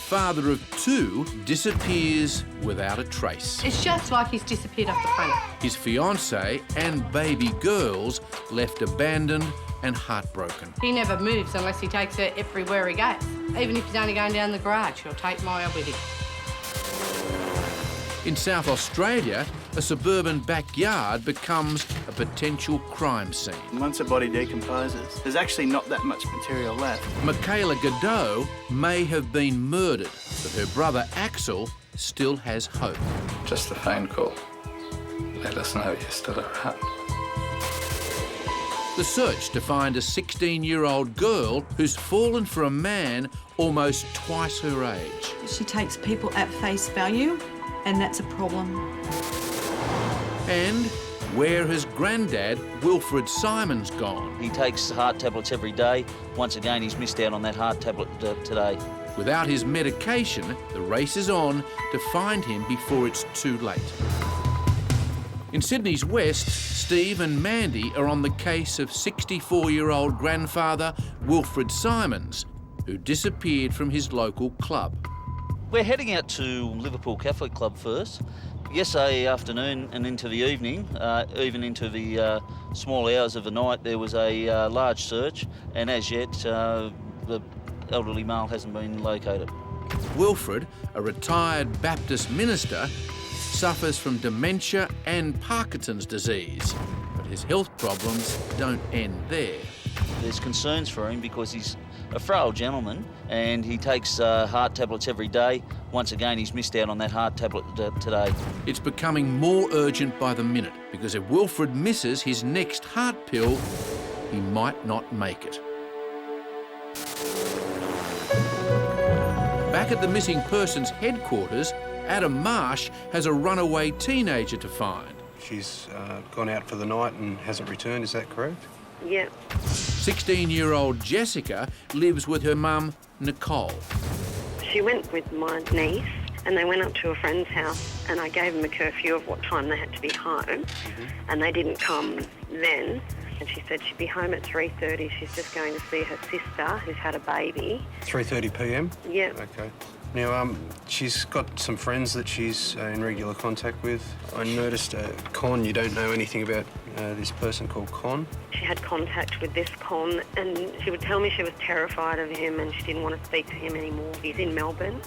father of two disappears without a trace. It's just like he's disappeared off the planet. His fiancée and baby girls left abandoned and heartbroken. He never moves unless he takes her everywhere he goes. Even if he's only going down the garage, he'll take Maya with him. In South Australia, a suburban backyard becomes a potential crime scene. Once a body decomposes, there's actually not that much material left. Michaela Godot may have been murdered, but her brother Axel still has hope. Just a phone call. Let us know you're still around. The search to find a 16-year-old girl who's fallen for a man almost twice her age. She takes people at face value, and that's a problem. And where has Grandad Wilfred Simons gone? He takes heart tablets every day. Once again, he's missed out on that heart tablet today. Without his medication, the race is on to find him before it's too late. In Sydney's West, Steve and Mandy are on the case of 64-year-old grandfather Wilfred Simons, who disappeared from his local club. We're heading out to Liverpool Catholic Club first. Yesterday afternoon and into the evening, even into the small hours of the night, there was a large search, and as yet, the elderly male hasn't been located. Wilfred, a retired Baptist minister, suffers from dementia and Parkinson's disease, but his health problems don't end there. There's concerns for him because he's a frail gentleman and he takes heart tablets every day. Once again, he's missed out on that heart tablet today. It's becoming more urgent by the minute because if Wilfred misses his next heart pill, he might not make it. Back at the missing persons headquarters, Adam Marsh has a runaway teenager to find. She's gone out for the night and hasn't returned, is that correct? Yeah. 16-year-old Jessica lives with her mum, Nicole. She went with my niece and they went up to a friend's house and I gave them a curfew of what time they had to be home and they didn't come then. And she said she'd be home at 3:30. She's just going to see her sister who's had a baby. 3:30 p.m? Yeah. Okay. Now, she's got some friends that she's in regular contact with. I noticed Con, you don't know anything about this person called Con? She had contact with this Con and she would tell me she was terrified of him and she didn't want to speak to him anymore. He's in Melbourne,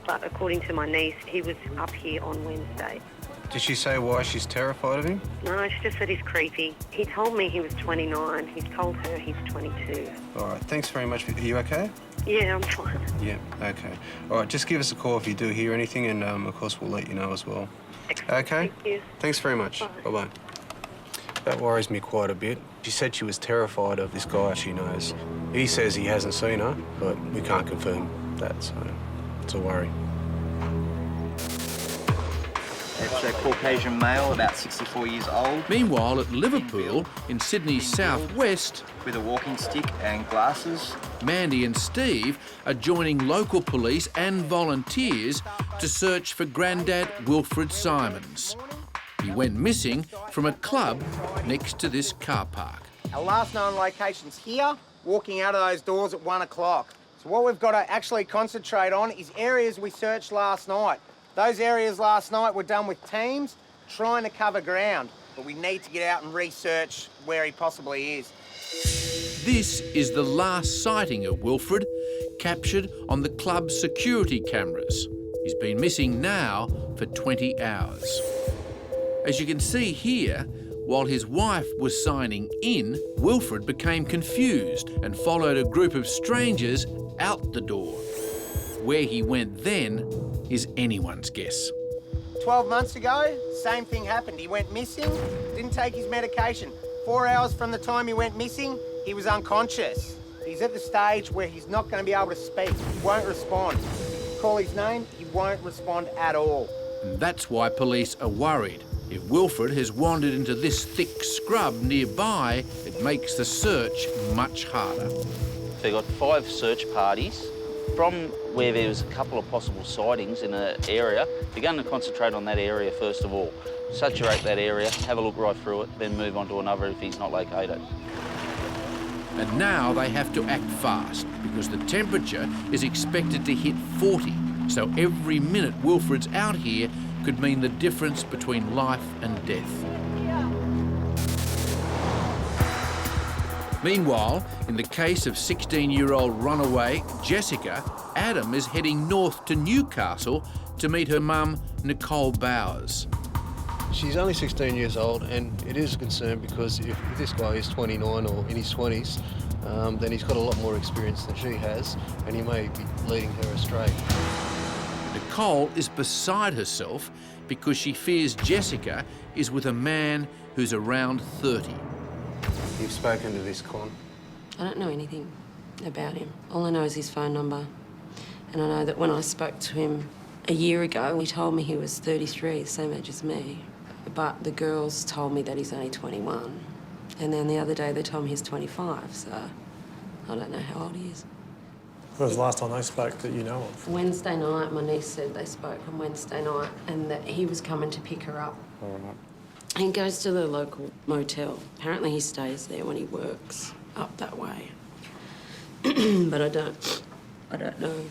but according to my niece, he was up here on Wednesday. Did she say why she's terrified of him? No, she just said he's creepy. He told me he was 29. He's told her he's 22. All right, thanks very much. Are you okay? Yeah, I'm fine. Yeah, okay. All right, just give us a call if you do hear anything and, of course, we'll let you know as well. Excellent. Okay? Thank you. Thanks very much. Bye. Bye-bye. That worries me quite a bit. She said she was terrified of this guy she knows. He says he hasn't seen her, but we can't confirm that, so it's a worry. It's a Caucasian male, about 64 years old. Meanwhile, at Liverpool, in Sydney's southwest, with a walking stick and glasses. Mandy and Steve are joining local police and volunteers to search for Grandad Wilfred Simons. He went missing from a club next to this car park. Our last known location's here, walking out of those doors at 1 o'clock. So what we've got to actually concentrate on is areas we searched last night. Those areas last night were done with teams trying to cover ground, but we need to get out and research where he possibly is. This is the last sighting of Wilfred, captured on the club's security cameras. He's been missing now for 20 hours. As you can see here, while his wife was signing in, Wilfred became confused and followed a group of strangers out the door. Where he went then is anyone's guess. 12 months ago, same thing happened. He went missing, didn't take his medication. 4 hours from the time he went missing, he was unconscious. He's at the stage where he's not going to be able to speak. He won't respond. Call his name, he won't respond at all. And that's why police are worried. If Wilfred has wandered into this thick scrub nearby, it makes the search much harder. They've got 5 search parties. From where there was a couple of possible sightings in an area, they're going to concentrate on that area first of all. Saturate that area, have a look right through it, then move on to another if he's not located. And now they have to act fast because the temperature is expected to hit 40. So every minute Wilfred's out here could mean the difference between life and death. Meanwhile, in the case of 16-year-old runaway Jessica, Adam is heading north to Newcastle to meet her mum, Nicole Bowers. She's only 16 years old, and it is a concern because if this guy is 29 or in his 20s, then he's got a lot more experience than she has, and he may be leading her astray. Nicole is beside herself because she fears Jessica is with a man who's around 30. You've spoken to this con? I don't know anything about him. All I know is his phone number. And I know that when I spoke to him a year ago, he told me he was 33, the same age as me. But the girls told me that he's only 21. And then the other day they told me he's 25, so I don't know how old he is. When was the last time they spoke that you know of? Wednesday night, my niece said they spoke on Wednesday night and that he was coming to pick her up. All right. He goes to the local motel. Apparently he stays there when he works up that way. But I don't know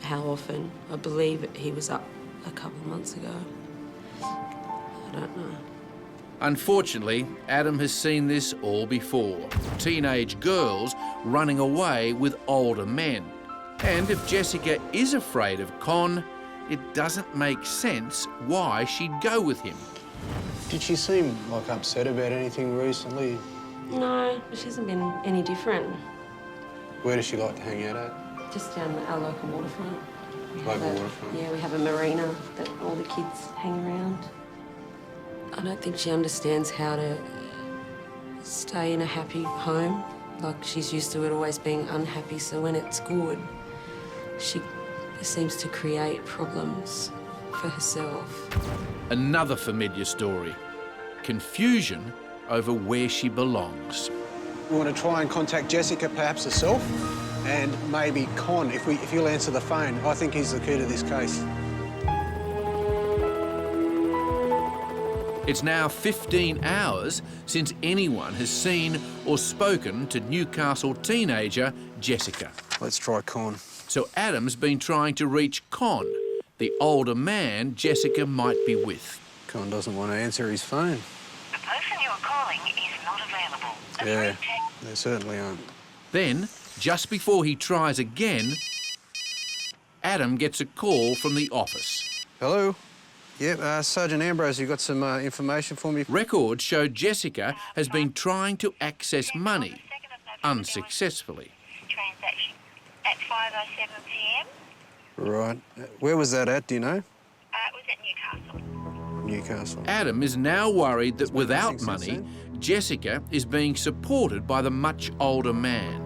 how often. I believe he was up a couple of months ago. I don't know. Unfortunately, Adam has seen this all before. Teenage girls running away with older men. And if Jessica is afraid of Con, it doesn't make sense why she'd go with him. Did she seem, like, upset about anything recently? No, she hasn't been any different. Where does she like to hang out at? Just down our local waterfront. Local waterfront? Yeah, we have a marina that all the kids hang around. I don't think she understands how to stay in a happy home. Like, she's used to it always being unhappy, so when it's good, she seems to create problems for herself. Another familiar story. Confusion over where she belongs. We want to try and contact Jessica perhaps herself, and maybe Con, if he'll answer the phone. I think he's the key to this case. It's now 15 hours since anyone has seen or spoken to Newcastle teenager Jessica. Let's try Con. So Adam's been trying to reach Con, the older man Jessica might be with. Con doesn't want to answer his phone. The person you are calling is not available. Yeah, they certainly aren't. Then, just before he tries again, Adam gets a call from the office. Hello? Yep, Sergeant Ambrose, you got some information for me? Records show Jessica has been trying to access money, unsuccessfully. Transaction at 5:07 p.m. Right. Where was that at, do you know? It was at Newcastle. Newcastle. Adam is now worried that without money, Jessica is being supported by the much older man.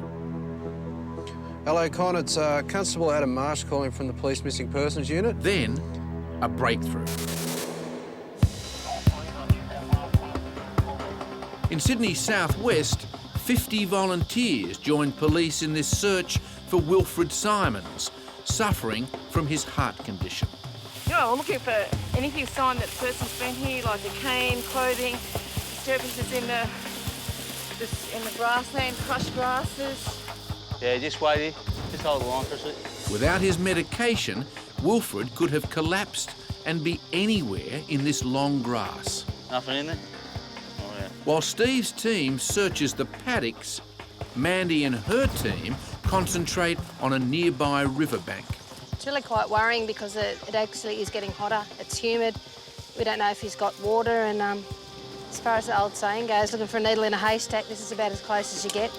Hello, Con, it's Constable Adam Marsh calling from the Police Missing Persons Unit. Then, a breakthrough. In Sydney's southwest, 50 volunteers joined police in this search for Wilfred Simons, suffering from his heart condition. Yeah, we're looking for anything sign that the person's been here, like a cane, clothing, disturbances in the grassland, crushed grasses. Yeah, just wait here. Just hold the line for a sec. Without his medication, Wilfred could have collapsed and be anywhere in this long grass. Nothing in there? Oh, yeah. While Steve's team searches the paddocks, Mandy and her team concentrate on a nearby riverbank. It's really quite worrying because it actually is getting hotter. It's humid. We don't know if he's got water, and as far as the old saying goes, looking for a needle in a haystack, this is about as close as you get.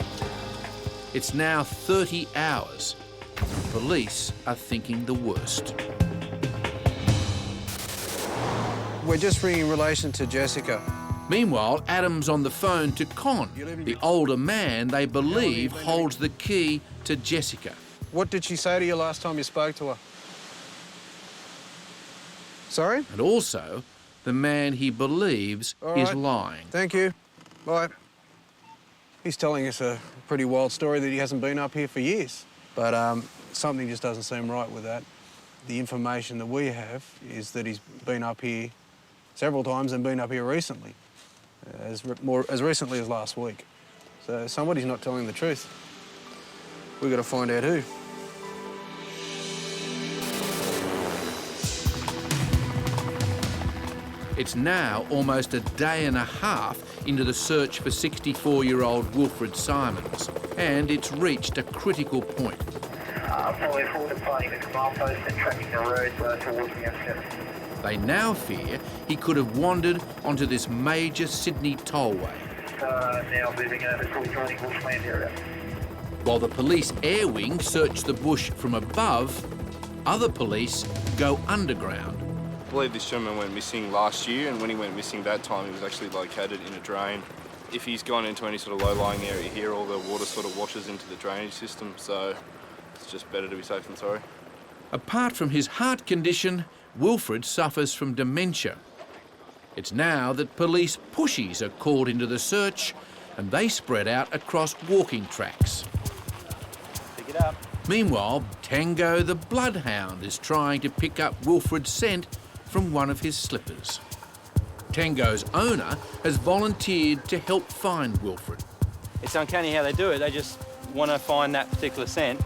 It's now 30 hours. Police are thinking the worst. We're just ringing in relation to Jessica. Meanwhile, Adam's on the phone to Con, the older man they believe holds the key to Jessica. What did she say to you last time you spoke to her? Sorry? And also, the man he believes is lying. Thank you. Bye. He's telling us a pretty wild story that he hasn't been up here for years. But something just doesn't seem right with that. The information that we have is that he's been up here several times and been up here recently, as recently as last week. So somebody's not telling the truth. We've got to find out who. It's now almost a day and a half into the search for 64-year-old Wilfred Simons, and it's reached a critical point. Following forward and finding the command post and tracking the road towards the M7. They now fear he could have wandered onto this major Sydney tollway. Now moving over towards joining Bushland area. While the police air wing search the bush from above, other police go underground. I believe this gentleman went missing last year, and when he went missing that time, he was actually located in a drain. If he's gone into any sort of low-lying area here, all the water sort of washes into the drainage system, so it's just better to be safe than sorry. Apart from his heart condition, Wilfred suffers from dementia. It's now that police pushies are called into the search, and they spread out across walking tracks. Pick it up. Meanwhile, Tango the bloodhound is trying to pick up Wilfred's scent from one of his slippers. Tango's owner has volunteered to help find Wilfred. It's uncanny how they do it. They just want to find that particular scent.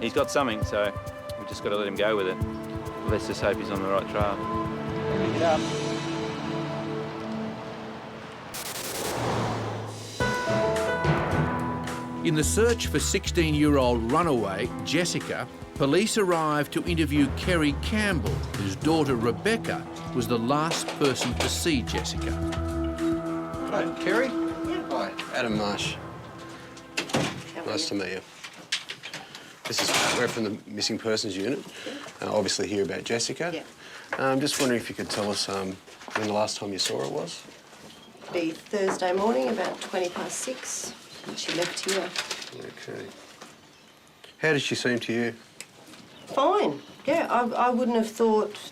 He's got something, so we've just got to let him go with it. Let's just hope he's on the right trail. Pick it up. In the search for 16-year-old runaway Jessica, police arrived to interview Kerry Campbell, whose daughter Rebecca was the last person to see Jessica. Hi, Kerry. Hi, Adam Marsh. Nice to meet you. This is Pat. We're from the Missing Persons Unit. Obviously hear about Jessica. Yeah. I'm just wondering if you could tell us when the last time you saw her was? Be Thursday morning, about 6:20. She left here. Okay. How did she seem to you? Fine. Yeah, I wouldn't have thought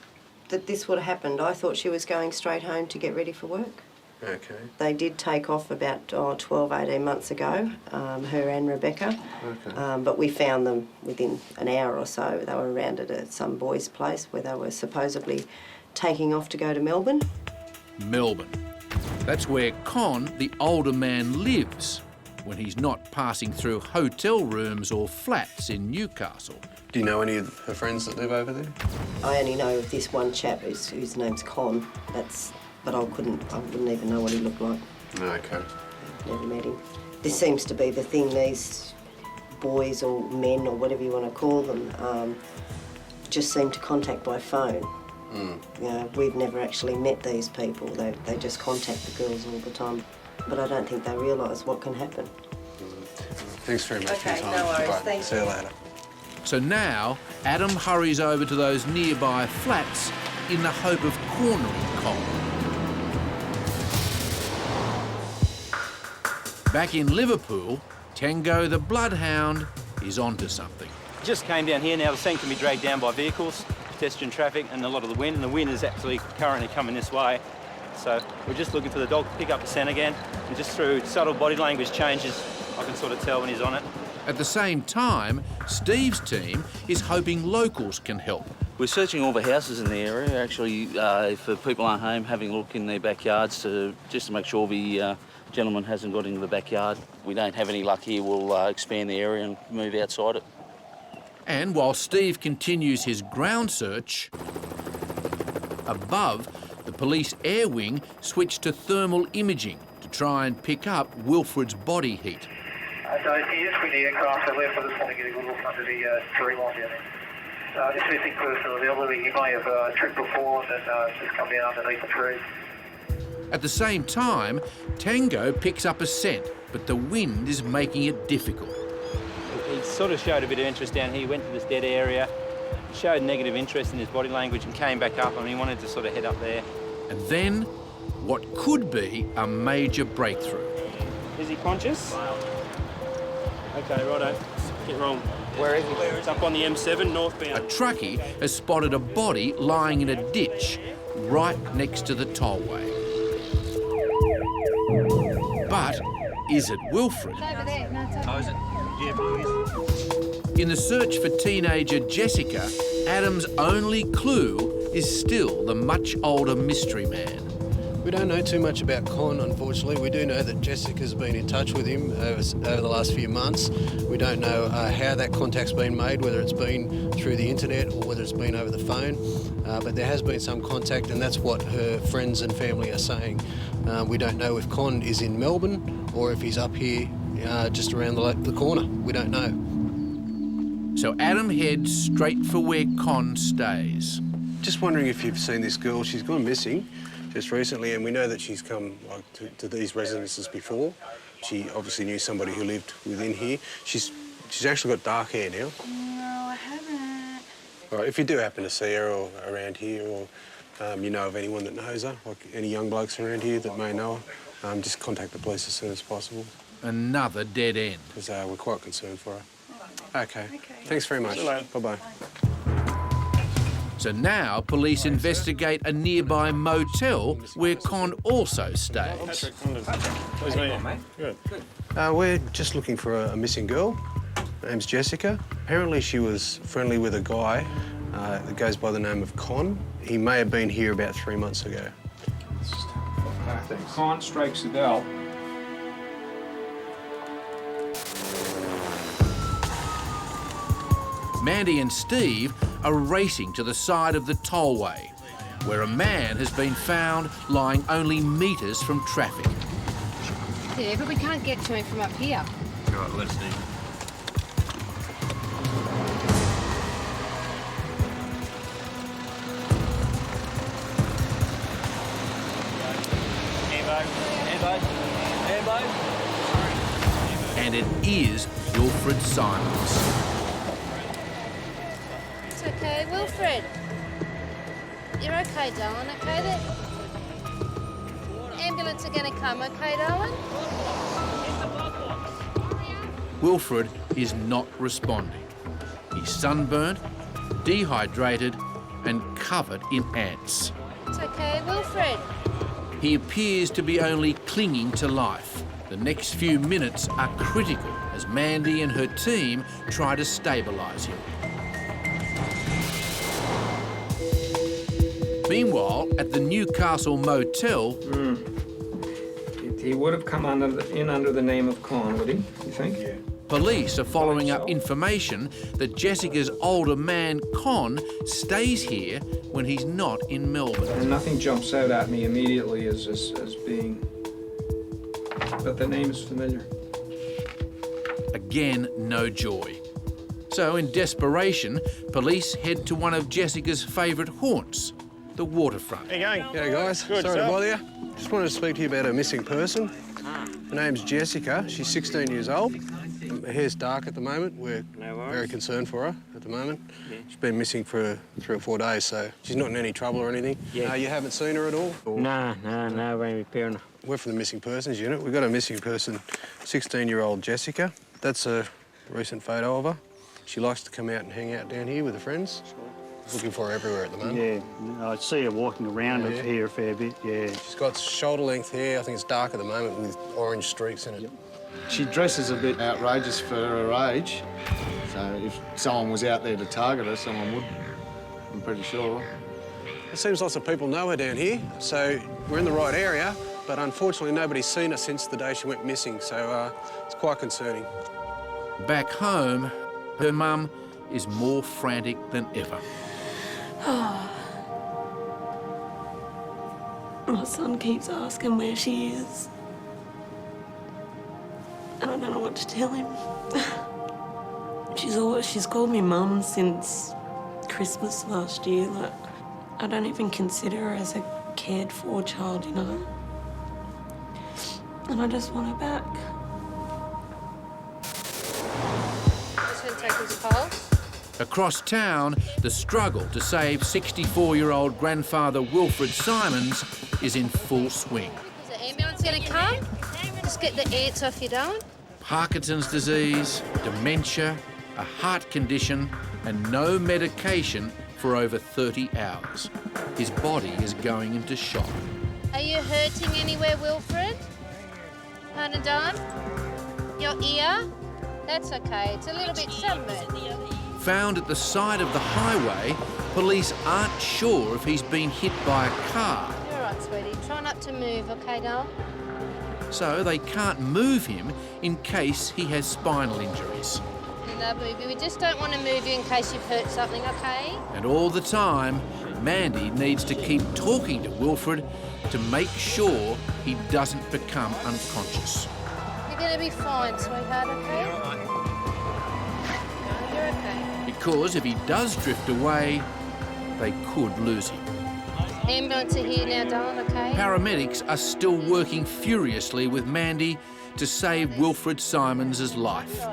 that this would have happened. I thought she was going straight home to get ready for work. Okay. They did take off about 12, 18 months ago, her and Rebecca. Okay. But we found them within an hour or so. They were around at some boy's place where they were supposedly taking off to go to Melbourne. Melbourne. That's where Con, the older man, lives when he's not passing through hotel rooms or flats in Newcastle. Do you know any of her friends that live over there? I only know of this one chap whose name's Con. But I wouldn't even know what he looked like. Okay. Never met him. This seems to be the thing, these boys or men or whatever you want to call them, just seem to contact by phone. Mm. You know, we've never actually met these people. They just contact the girls all the time. But I don't think they realise what can happen. Thanks very much for your Okay, time. no worries. Bye. Thank See you later. So now, Adam hurries over to those nearby flats in the hope of cornering Con. Back in Liverpool, Tango the bloodhound is onto something. Just came down here now. The scene can be dragged down by vehicles, pedestrian traffic, and a lot of the wind. And the wind is actually currently coming this way. So we're just looking for the dog to pick up the scent again. And just through subtle body language changes, I can sort of tell when he's on it. At the same time, Steve's team is hoping locals can help. We're searching all the houses in the area, actually, for people aren't home, having a look in their backyards just to make sure the gentleman hasn't got into the backyard. We don't have any luck here, we'll expand the area and move outside it. And while Steve continues his ground search, above, the police air wing switched to thermal imaging to try and pick up Wilfred's body heat. So he is with the aircraft, so we're just want to get a good look under the tree line down there. This missing person availability, he may have tripped before and then just come down underneath the tree. At the same time, Tango picks up a scent, but the wind is making it difficult. He sort of showed a bit of interest down here. He went to this dead area, showed negative interest in his body language and came back up and he wanted to sort of head up there. And then, what could be a major breakthrough. Is he conscious? Okay, righto. Get wrong. Where is he? It's up on the M7, northbound. A truckie has spotted a body lying in a ditch right next to the tollway. But is it Wilfred? Oh, is it? Yeah, blue is. In the search for teenager Jessica, Adam's only clue is still the much older mystery man. We don't know too much about Con, unfortunately. We do know that Jessica's been in touch with him over the last few months. We don't know how that contact's been made, whether it's been through the internet or whether it's been over the phone. But there has been some contact, and that's what her friends and family are saying. We don't know if Con is in Melbourne or if he's up here just around the corner. We don't know. So Adam heads straight for where Con stays. Just wondering if you've seen this girl. She's gone missing just recently, and we know that she's come to these residences before. She obviously knew somebody who lived within here. She's actually got dark hair now. No, I haven't. All right, if you do happen to see her or around here, or you know of anyone that knows her, like any young blokes around here that may know her, just contact the police as soon as possible. Another dead end. Because we're quite concerned for her. Okay. Thanks very much. Bye-bye. So now police investigate a nearby motel where Con also stays. Please meet you, mate. Good. We're just looking for a missing girl. Her name's Jessica. Apparently she was friendly with a guy that goes by the name of Con. He may have been here about 3 months ago. Con strikes the bell. Mandy and Steve are racing to the side of the tollway, where a man has been found lying only metres from traffic. Yeah, but we can't get to him from up here. Right, let's see. And it is Wilfred Simons. It's okay, Wilfred. You're okay, darling, okay? The ambulance are going to come, okay, darling? Wilfred is not responding. He's sunburnt, dehydrated and covered in ants. It's okay, Wilfred. He appears to be only clinging to life. The next few minutes are critical as Mandy and her team try to stabilise him. Meanwhile, at the Newcastle motel... He would have come under the name of Con, would he, you think? Yeah. Police are following up information that Jessica's older man, Con, stays here when he's not in Melbourne. And nothing jumps out at me immediately as being... But the name is familiar. Again, no joy. So, in desperation, police head to one of Jessica's favourite haunts, the waterfront. How you going? G'day, guys. Sorry to bother you. Just wanted to speak to you about a missing person. Her name's Jessica. She's 16 years old. Her hair's dark at the moment. We're very concerned for her at the moment. Yeah. She's been missing for 3 or 4 days, so she's not in any trouble or anything. Yeah. You haven't seen her at all? Or... No, we're in repairing her. We're from the Missing Persons Unit. We've got a missing person, 16-year-old Jessica. That's a recent photo of her. She likes to come out and hang out down here with her friends. Looking for her everywhere at the moment. Yeah, I see her walking around here a fair bit, yeah. She's got shoulder-length hair. I think it's dark at the moment with orange streaks in it. Yep. She dresses a bit outrageous for her age, so if someone was out there to target her, someone would, I'm pretty sure. It seems lots of people know her down here, so we're in the right area, but unfortunately nobody's seen her since the day she went missing, so it's quite concerning. Back home, her mum is more frantic than ever. My son keeps asking where she is. And I don't know what to tell him. She's called me mum since Christmas last year. Like, I don't even consider her as a cared-for child, you know. And I just want her back. Just going to take his pulse. Across town, the struggle to save 64-year-old grandfather Wilfred Simons is in full swing. Is the ambulance going to come? Just get the ants off you, darling. Parkinson's disease, dementia, a heart condition and no medication for over 30 hours. His body is going into shock. Are you hurting anywhere, Wilfred? Pardon, darling? Your ear? That's okay. It's a little bit sunburned. Found at the side of the highway, police aren't sure if he's been hit by a car right, sweetie. Try not to move, OK, darling? So they can't move him in case he has spinal injuries. No, baby, we just don't want to move you in case you've hurt something, OK? And all the time, Mandy needs to keep talking to Wilfred to make sure he doesn't become unconscious. You're going to be fine, sweetheart, OK? You're OK. Because if he does drift away, they could lose him. Ambulance are here now, darling, OK? Paramedics are still working furiously with Mandy to save Wilfred Simons' life.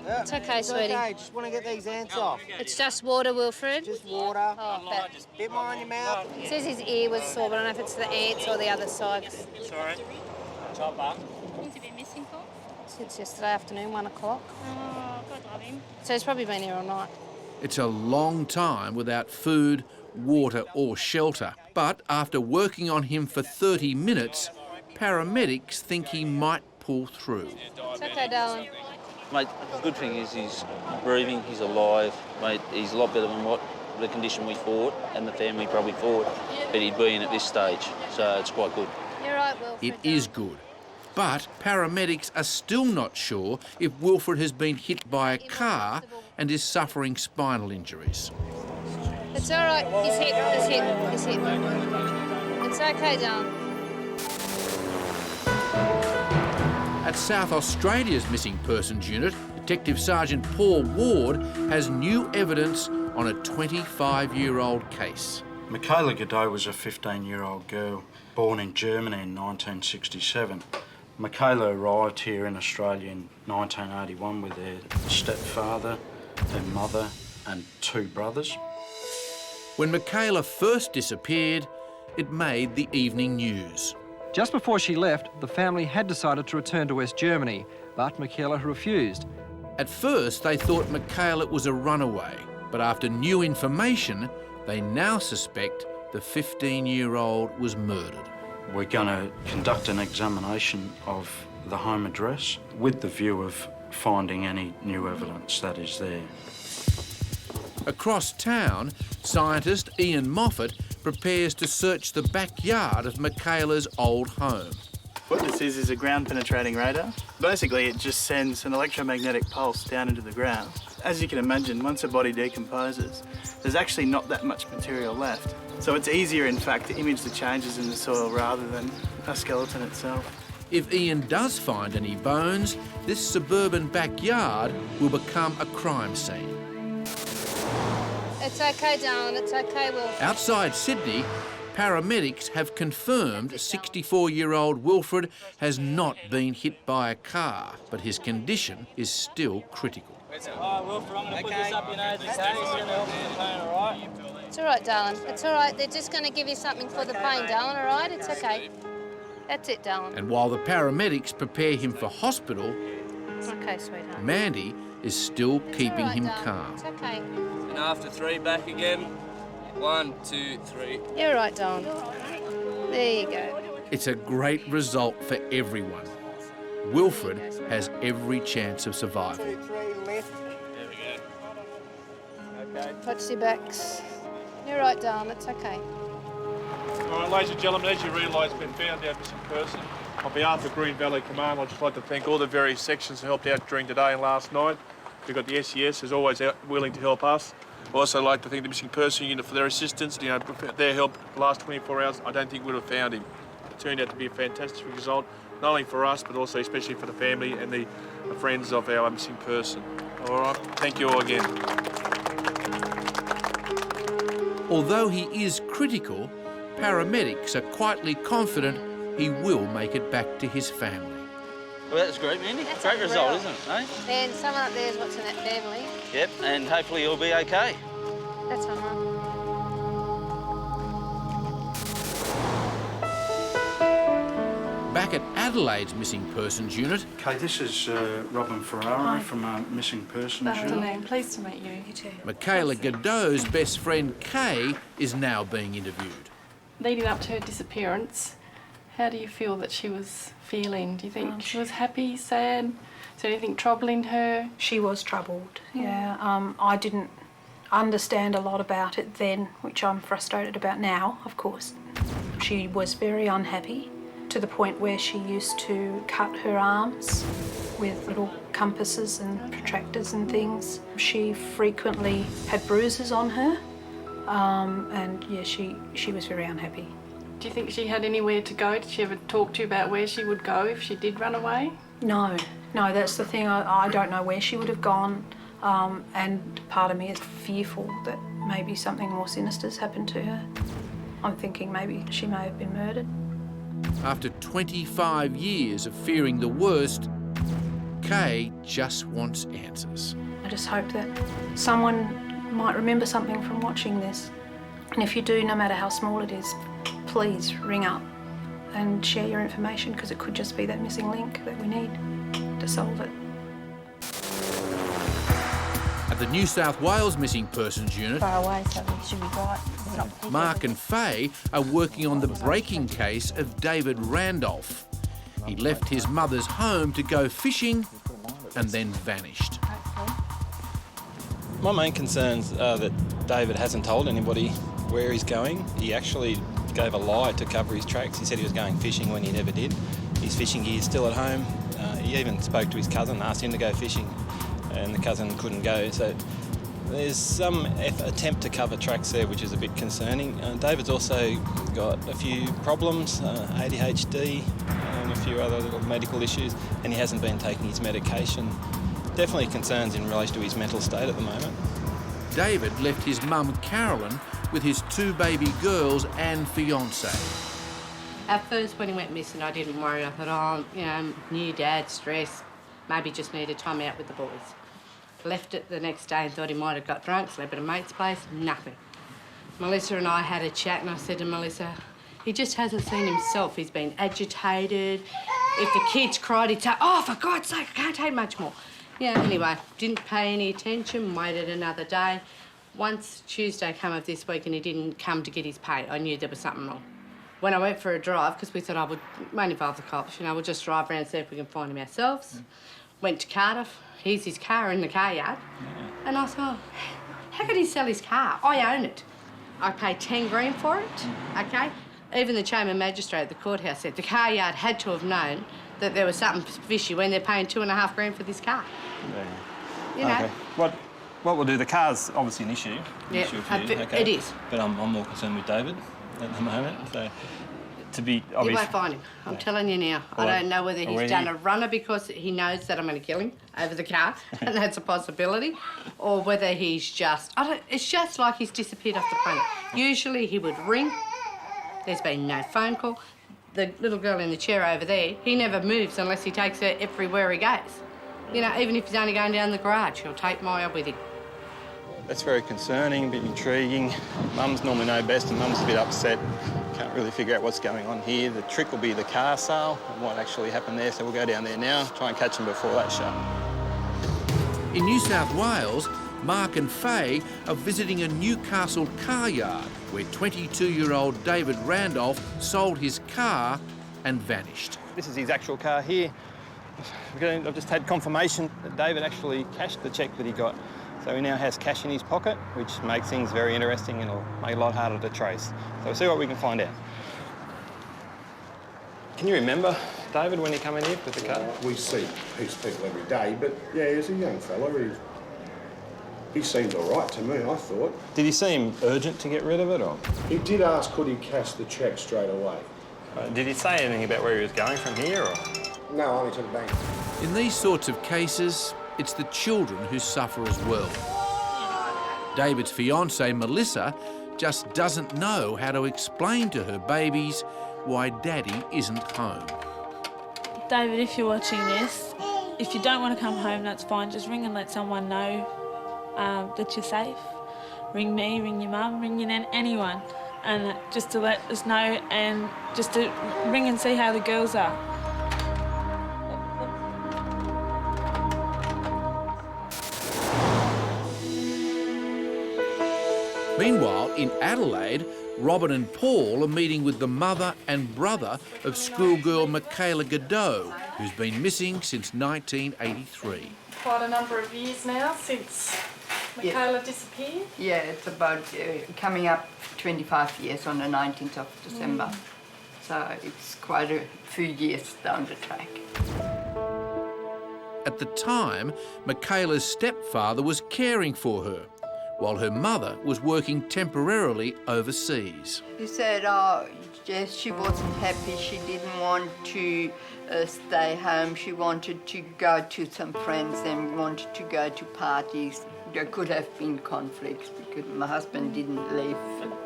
It's OK, sweetie. Okay, just want to get these ants off. It's just water, Wilfred. Just water. Oh, that. Bit more on your mouth. It says his ear was sore, but I don't know if it's the ants or the other side. Sorry. Chopper. How long's he been missing for? Since yesterday afternoon, 1 o'clock. Oh, God love him. So he's probably been here all night. It's a long time without food, water or shelter. But after working on him for 30 minutes, paramedics think he might pull through. It's OK, darling. Mate, the good thing is he's breathing, he's alive. Mate, he's a lot better than what the condition we fought and the family probably fought that he'd be in at this stage. So it's quite good. You're right, Wilfred. It is good. But paramedics are still not sure if Wilfred has been hit by a car and is suffering spinal injuries. It's all right. He's hit. He's hit. He's hit. It's OK, darling. At South Australia's Missing Persons Unit, Detective Sergeant Paul Ward has new evidence on a 25-year-old case. Michaela Godot was a 15-year-old girl born in Germany in 1967. Michaela arrived here in Australia in 1981 with her stepfather, her mother and 2 brothers. When Michaela first disappeared, it made the evening news. Just before she left, the family had decided to return to West Germany, but Michaela refused. At first, they thought Michaela was a runaway, but after new information, they now suspect the 15-year-old was murdered. We're going to conduct an examination of the home address with the view of finding any new evidence that is there. Across town, scientist Ian Moffat prepares to search the backyard of Michaela's old home. What this is a ground-penetrating radar. Basically, it just sends an electromagnetic pulse down into the ground. As you can imagine, once a body decomposes, there's actually not that much material left. So it's easier, in fact, to image the changes in the soil rather than a skeleton itself. If Ian does find any bones, this suburban backyard will become a crime scene. It's OK, darling. It's OK, Wilfred. Outside Sydney, paramedics have confirmed 64-year-old Wilfred has not been hit by a car, but his condition is still critical. All right, Wilfred, I'm going to put this up your nose, okay? It's going to help with the pain, all right? It's all right, darling. It's all right. They're just going to give you something for the pain, darling, all right? It's OK. That's it, darling. And while the paramedics prepare him for hospital, It's OK, sweetheart. Mandy is still keeping him calm. It's OK. And after 3, back again. 1, 2, 3. You're all right, darling. There you go. It's a great result for everyone. Wilfred has every chance of survival. 2, 3, left. There we go. Okay. Touch your backs. You're right, darling. It's OK. All right, ladies and gentlemen, as you realise, we've been found our missing person. On behalf of Green Valley Command, I'd just like to thank all the various sections who helped out during today and last night. We've got the SES, who's always willing to help us. I'd also like to thank the Missing Person Unit for their assistance. You know, their help the last 24 hours, I don't think we would have found him. It turned out to be a fantastic result, not only for us, but also especially for the family and the friends of our missing person. All right, thank you all again. Although he is critical, paramedics are quietly confident he will make it back to his family. Well, that's great, Mandy. Great result, isn't it, eh? And someone up there is watching that family. Yep, and hopefully he'll be okay. That's all right. Back at Adelaide's Missing Persons Unit. Okay, this is Robin Ferrara from our Missing Persons Good Unit. afternoon. Pleased to meet you. You too. Michaela Godot's best friend Kay is now being interviewed. Leading up to her disappearance, how do you feel that she was feeling? Do you think she was happy, sad? Is there anything troubling her? She was troubled, yeah. I didn't understand a lot about it then, which I'm frustrated about now, of course. She was very unhappy, to the point where she used to cut her arms with little compasses and protractors and things. She frequently had bruises on her, and yeah, she was very unhappy. Do you think she had anywhere to go? Did she ever talk to you about where she would go if she did run away? No, that's the thing. I don't know where she would have gone, and part of me is fearful that maybe something more sinister's happened to her. I'm thinking maybe she may have been murdered. After 25 years of fearing the worst, Kay just wants answers. I just hope that someone might remember something from watching this. And if you do, no matter how small it is, please ring up and share your information, because it could just be that missing link that we need to solve it. At the New South Wales Missing Persons Unit, Far away, so we should be right. It's not Mark and Faye are working on the breaking case of David Randolph. He left his mother's home to go fishing and then vanished. My main concerns are that David hasn't told anybody where he's going. He actually gave a lie to cover his tracks. He said he was going fishing when he never did. His fishing gear's still at home. He even spoke to his cousin, asked him to go fishing, and the cousin couldn't go. So there's some attempt to cover tracks there, which is a bit concerning. David's also got a few problems, ADHD, a few other little medical issues, and he hasn't been taking his medication. Definitely concerns in relation to his mental state at the moment. David left his mum, Carolyn, with his 2 baby girls and fiancé. At first, when he went missing, I didn't worry. I thought, new dad, stress, maybe just needed time out with the boys. Left it the next day and thought he might have got drunk, slept at a mate's place, nothing. Melissa and I had a chat and I said to Melissa, he just hasn't seen himself. He's been agitated. If the kids cried, he'd say, oh, for God's sake, I can't take much more. Yeah, anyway, didn't pay any attention, waited another day. Once Tuesday came of this week and he didn't come to get his pay, I knew there was something wrong. When I went for a drive, because we thought won't involve the cops, we'll just drive around and see if we can find him ourselves. Went to Cardiff, here's his car in the car yard. And I thought, how could he sell his car? I own it. I paid 10 grand for it, okay? Even the chamber magistrate at the courthouse said the car yard had to have known that there was something fishy when they're paying 2.5 grand for this car. Yeah. You know? Okay. What we'll do, the car's obviously an issue. Yeah, it is. But I'm more concerned with David at the moment. So to be You obvious. won't find him. I'm telling you now. I don't know whether he's done a runner because he knows that I'm going to kill him over the car, and that's a possibility, or whether he's just... it's just like he's disappeared off the planet. Usually he would ring. There's been no phone call. The little girl in the chair over there, he never moves unless he takes her everywhere he goes. Even if he's only going down the garage, he'll take Maya with him. That's very concerning, a bit intriguing. Mums normally know best and Mum's a bit upset. Can't really figure out what's going on here. The trick will be the car sale and what actually happened there, so we'll go down there now, try and catch them before that shut. In New South Wales, Mark and Faye are visiting a Newcastle car yard where 22-year-old David Randolph sold his car and vanished. This is his actual car here. I've just had confirmation that David actually cashed the cheque that he got. So he now has cash in his pocket, which makes things very interesting and it'll make it a lot harder to trace. So we'll see what we can find out. Can you remember, David, when you come in here with the car? We see these people every day, but yeah, he's a young fella. He seemed all right to me, I thought. Did he seem urgent to get rid of it, or? He did ask could he cash the cheque straight away. Did he say anything about where he was going from here, or? No, only to the bank. In these sorts of cases, it's the children who suffer as well. David's fiancée, Melissa, just doesn't know how to explain to her babies why Daddy isn't home. David, if you're watching this, if you don't want to come home, that's fine. Just ring and let someone know that you're safe. Ring me, ring your mum, ring your nan, anyone. And just to let us know and just to ring and see how the girls are. Meanwhile, in Adelaide, Robin and Paul are meeting with the mother and brother of schoolgirl Michaela Godot, who's been missing since 1983. Quite a number of years now since Michaela disappeared. Yeah, it's about coming up 25 years on the 19th of December. so it's quite a few years down the track. At the time, Michaela's stepfather was caring for her, while her mother was working temporarily overseas. He said, yes, she wasn't happy. She didn't want to stay home. She wanted to go to some friends and wanted to go to parties. There could have been conflicts because my husband didn't leave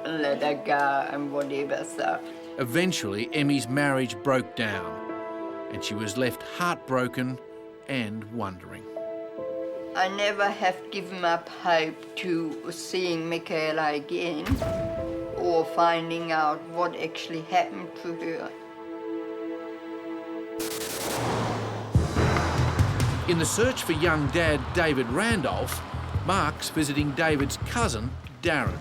and let her go and whatever, so. Eventually, Emmy's marriage broke down and she was left heartbroken and wondering. I never have given up hope to seeing Michaela again or finding out what actually happened to her. In the search for young dad David Randolph, Mark's visiting David's cousin, Darren.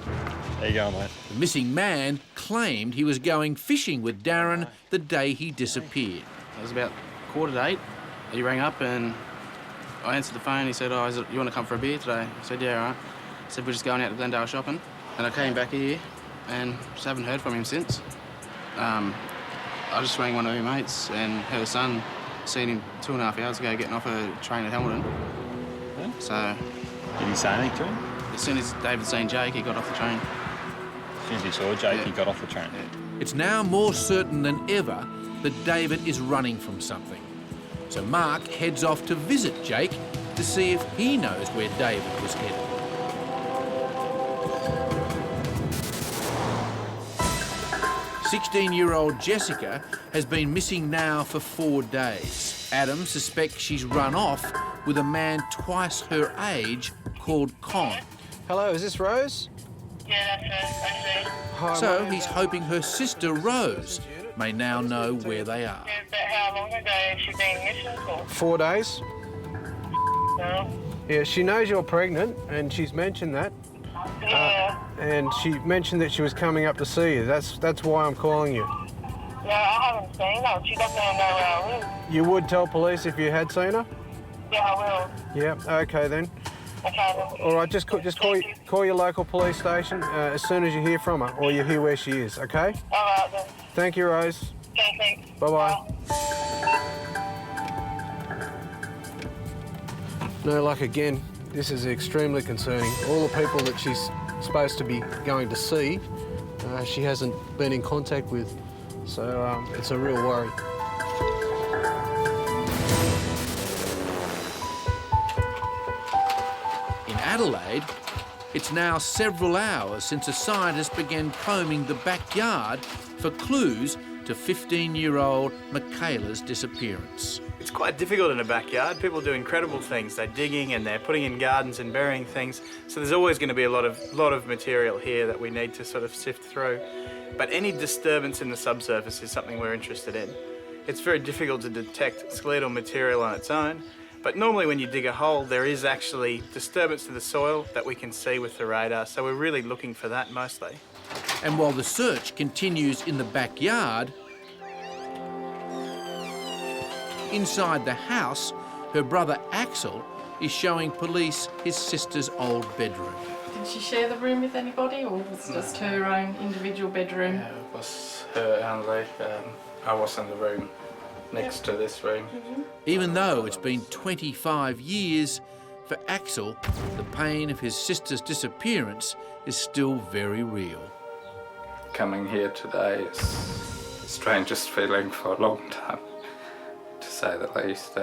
How you going, mate? The missing man claimed he was going fishing with Darren the day he disappeared. It was about 8:15. He rang up and I answered the phone. He said, "Oh, you want to come for a beer today?" I said, "Yeah, all right." He said, "We're just going out to Glendale shopping." And I came back here and just haven't heard from him since. I just rang one of my mates and her son seen him 2.5 hours ago getting off a train at Hamilton. Yeah. So... Did he say anything to him? As soon as David seen Jake, he got off the train. As soon as he saw Jake, he got off the train. It's now more certain than ever that David is running from something. So Mark heads off to visit Jake to see if he knows where David was headed. "16-year-old Jessica has been missing now for 4 days. Adam suspects she's run off with a man twice her age called Con. Hello, is this Rose? Yeah, that's it. Hi, So he's hoping her sister Rose may now know where they are. But how long ago has she been missing for? 4 days. No. Yeah, she knows you're pregnant, and she's mentioned that. Yeah. And she mentioned that she was coming up to see you. That's why I'm calling you. No, I haven't seen her. She doesn't even know where I live. You would tell police if you had seen her? Yeah, I will. Yeah, okay then. Okay, then. All right, just call your local police station as soon as you hear from her, or you hear where she is, okay? All right, then. Thank you, Rose. Okay, thanks. Bye-bye. No luck again. This is extremely concerning. All the people that she's supposed to be going to see, she hasn't been in contact with, so it's a real worry. In Adelaide, it's now several hours since a scientist began combing the backyard for clues to 15-year-old Michaela's disappearance. It's quite difficult in a backyard. People do incredible things. They're digging and they're putting in gardens and burying things. So there's always going to be a lot of material here that we need to sort of sift through. But any disturbance in the subsurface is something we're interested in. It's very difficult to detect skeletal material on its own, but normally when you dig a hole, there is actually disturbance to the soil that we can see with the radar. So we're really looking for that mostly. And while the search continues in the backyard, inside the house, her brother Axel is showing police his sister's old bedroom. Did she share the room with anybody, or was it just her own individual bedroom? Yeah, it was her only. I was in the room next to this room. Even though it's been 25 years, for Axel, the pain of his sister's disappearance is still very real. Coming here today is the strangest feeling for a long time, to say the least.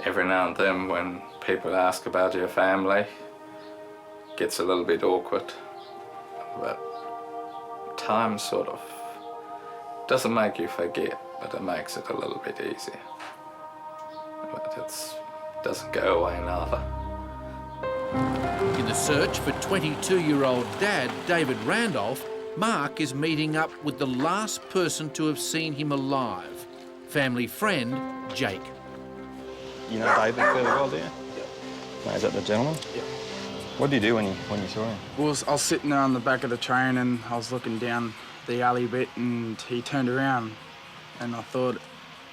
Every now and then when people ask about your family, it gets a little bit awkward, but time sort of doesn't make you forget, but it makes it a little bit easier. But it doesn't go away neither. In the search for 22-year-old dad David Randolph, Mark is meeting up with the last person to have seen him alive, family friend Jake. You know David fairly well, do you? Yeah. Is that the gentleman? Yeah. What did you do when you saw him? Well, I was sitting there on the back of the train and I was looking down the alley bit and he turned around and I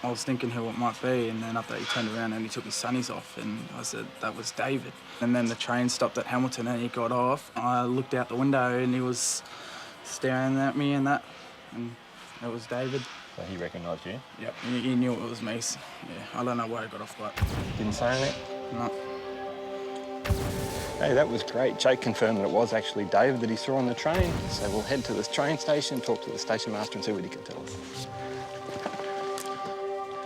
was thinking who it might be, and then after he turned around and he took his sunnies off and I said that was David. And then the train stopped at Hamilton and he got off. I looked out the window and he was staring at me and that. and it was David. So he recognised you? Yep, he knew it was me. So, yeah, I don't know where I got off that. Didn't say anything? No. Hey, that was great. Jake confirmed that it was actually David that he saw on the train. So we'll head to this train station, talk to the station master and see what he can tell us.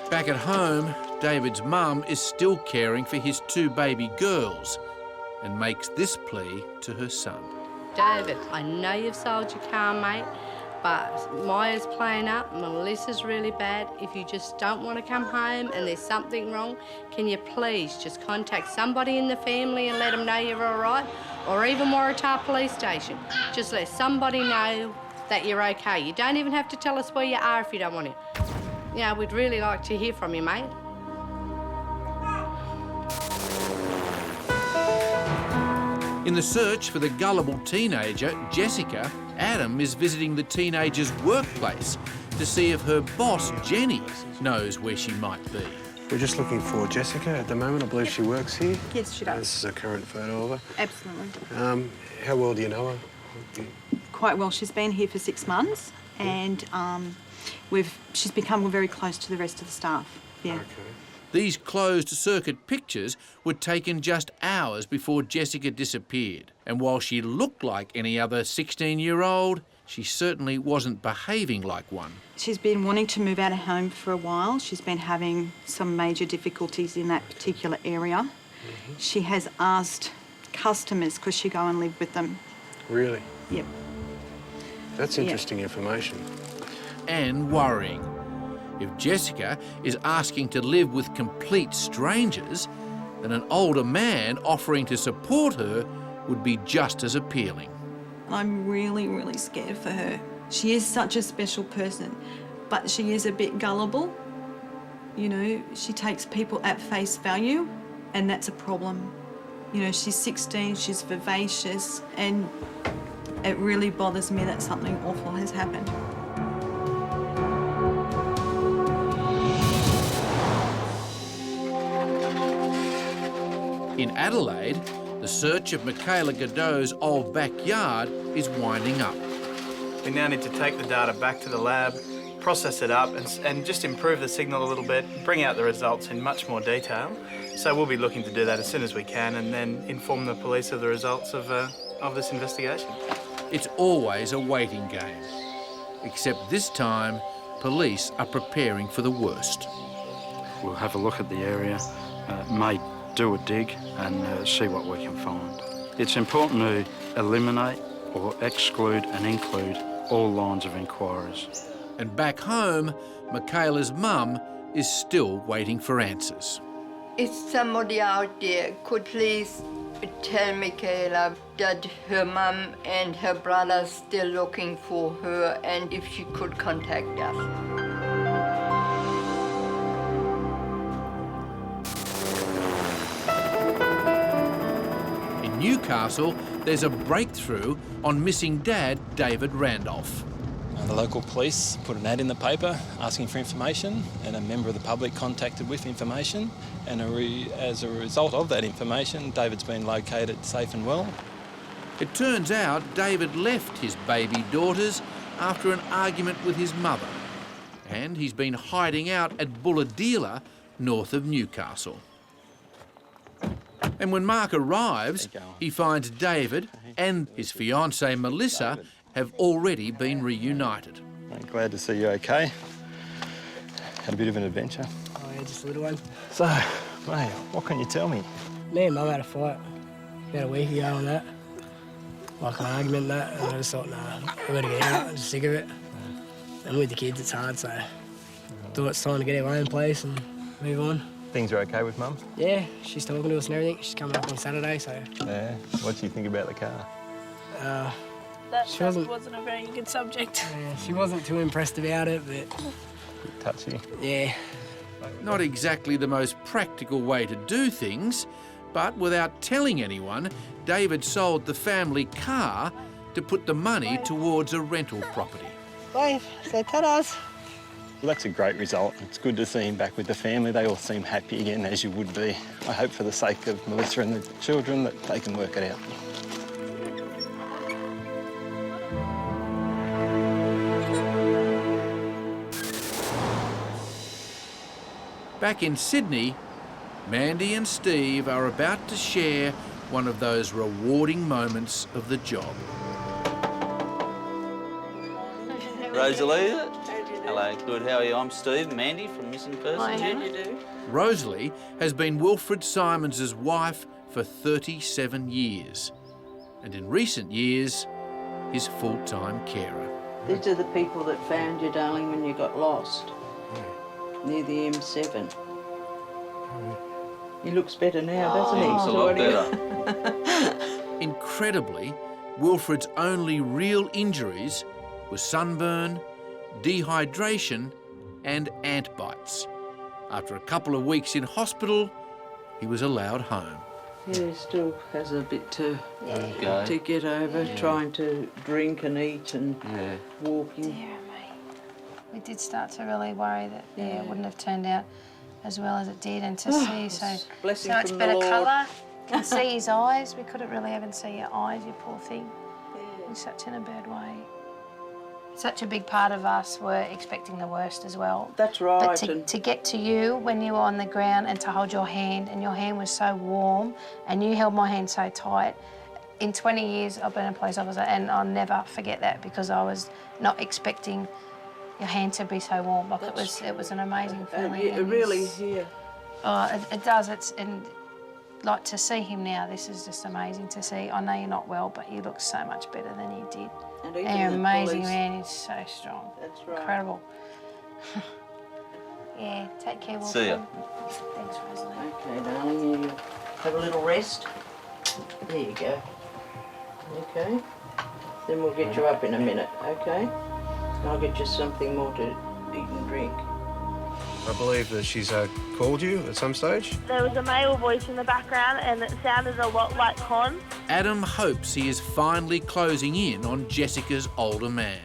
Back at home, David's mum is still caring for his 2 baby girls and makes this plea to her son. David, I know you've sold your car, mate, but Maya's playing up, Melissa's really bad. If you just don't want to come home and there's something wrong, can you please just contact somebody in the family and let them know you're all right? Or even Waratah Police Station. Just let somebody know that you're okay. You don't even have to tell us where you are if you don't want to. Yeah, we'd really like to hear from you, mate. In the search for the gullible teenager, Jessica, Adam is visiting the teenager's workplace to see if her boss, Jenny, knows where she might be. We're just looking for Jessica at the moment. I believe she works here. Yes, she does. This is a current photo of her. Absolutely. How well do you know her? Quite well. She's been here for 6 months, and she's become very close to the rest of the staff. Yeah. Okay. These closed-circuit pictures were taken just hours before Jessica disappeared. And while she looked like any other 16-year-old, she certainly wasn't behaving like one. She's been wanting to move out of home for a while. She's been having some major difficulties in that particular area. She has asked customers, could she go and live with them? Really? Yep. That's interesting information. And worrying. If Jessica is asking to live with complete strangers, then an older man offering to support her would be just as appealing. I'm really, really scared for her. She is such a special person, but she is a bit gullible. You know, she takes people at face value, and that's a problem. You know, she's 16, she's vivacious, and it really bothers me that something awful has happened. In Adelaide, the search of Michaela Godot's old backyard is winding up. We now need to take the data back to the lab, process it up and just improve the signal a little bit, bring out the results in much more detail. So we'll be looking to do that as soon as we can and then inform the police of the results of this investigation. It's always a waiting game, except this time police are preparing for the worst. We'll have a look at the area, may do a dig and see what we can find. It's important to eliminate or exclude and include all lines of inquiries. And back home, Michaela's mum is still waiting for answers. If somebody out there could please tell Michaela that her mum and her brother are still looking for her and if she could contact us. In Newcastle, there's a breakthrough on missing dad David Randolph. The local police put an ad in the paper asking for information, and a member of the public contacted with information, and as a result of that information, David's been located safe and well. It turns out David left his baby daughters after an argument with his mother, and he's been hiding out at Bulahdelah, north of Newcastle. And when Mark arrives, he finds David and his fiancée Melissa have already been reunited. Glad to see you okay. Had a bit of an adventure. Oh yeah, just a little one. So, mate, what can you tell me? Me and Mum had a fight about a week ago on that. Like an argument and that, and I just thought, nah, I've got to get out, I'm just sick of it. And with the kids it's hard, so thought it's time to get our own place and move on. Things are okay with Mum? Yeah, she's talking to us and everything. She's coming up on Saturday, so... Yeah, what do you think about the car? That wasn't a very good subject. Yeah, she wasn't too impressed about it, but... Touchy. Yeah. Not exactly the most practical way to do things, but without telling anyone, David sold the family car to put the money towards a rental property. Wave, say ta-das. Well, that's a great result. It's good to see him back with the family. They all seem happy again, as you would be. I hope for the sake of Melissa and the children that they can work it out. Back in Sydney, Mandy and Steve are about to share one of those rewarding moments of the job. Rosalie. Hello, good. How are you? I'm Steve, Mandy from Missing Persons Unit. Rosalie has been Wilfred Simons's wife for 37 years, and in recent years, his full-time carer. These are the people that found you, darling, when you got lost near the M7. He looks better now, doesn't he? Looks a lot better. Incredibly, Wilfred's only real injuries were sunburn, dehydration and ant bites. After a couple of weeks in hospital, he was allowed home. Yeah, he still has a bit to get over, Yeah. trying to drink and eat and walking. Dear me. We did start to really worry that it wouldn't have turned out as well as it did, and to see so blessing much from the better Lord. colour. You can see his eyes. We couldn't really even see your eyes, you poor thing. He's such in a bad way. Such a big part of us were expecting the worst as well. That's right. But to get to you when you were on the ground and to hold your hand, and your hand was so warm and you held my hand so tight. In 20 years I've been a police officer, and I'll never forget that, because I was not expecting your hand to be so warm. Like it was an amazing feeling. It really, yeah. Oh, it does. And like to see him now, this is just amazing to see. I know you're not well, but you look so much better than you did. And you're even the amazing, police- man. He's so strong. That's right. Incredible. Yeah, take care, Wilfred. See ya. Thanks, Rosalie. Okay, darling, you have a little rest. There you go. Okay. Then we'll get you up in a minute, okay? I'll get you something more to eat and drink. I believe that she's called you at some stage. There was a male voice in the background and it sounded a lot like Con. Adam hopes he is finally closing in on Jessica's older man.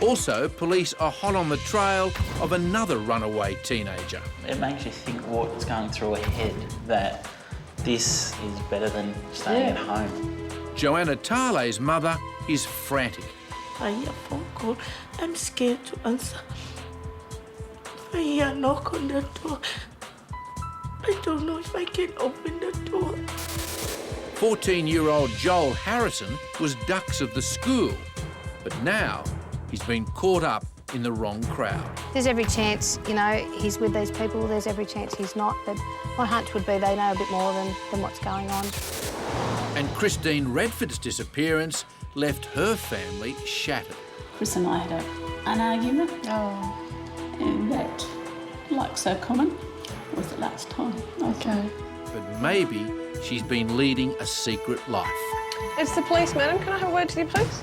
Also, police are hot on the trail of another runaway teenager. It makes you think what's going through her head, that this is better than staying at home. Joanna Tale's mother is frantic. I hear a phone call. I'm scared to answer. I hear a knock on the door. I don't know if I can open the door. 14-year-old Joel Harrison was dux of the school, but now he's been caught up in the wrong crowd. There's every chance, you know, he's with these people. There's every chance he's not, but my hunch would be they know a bit more than what's going on. And Christine Redford's disappearance left her family shattered. Chris and I had an argument. And that, like so common, was the last time. Okay. But maybe she's been leading a secret life. It's the police, madam. Can I have a word with you, please?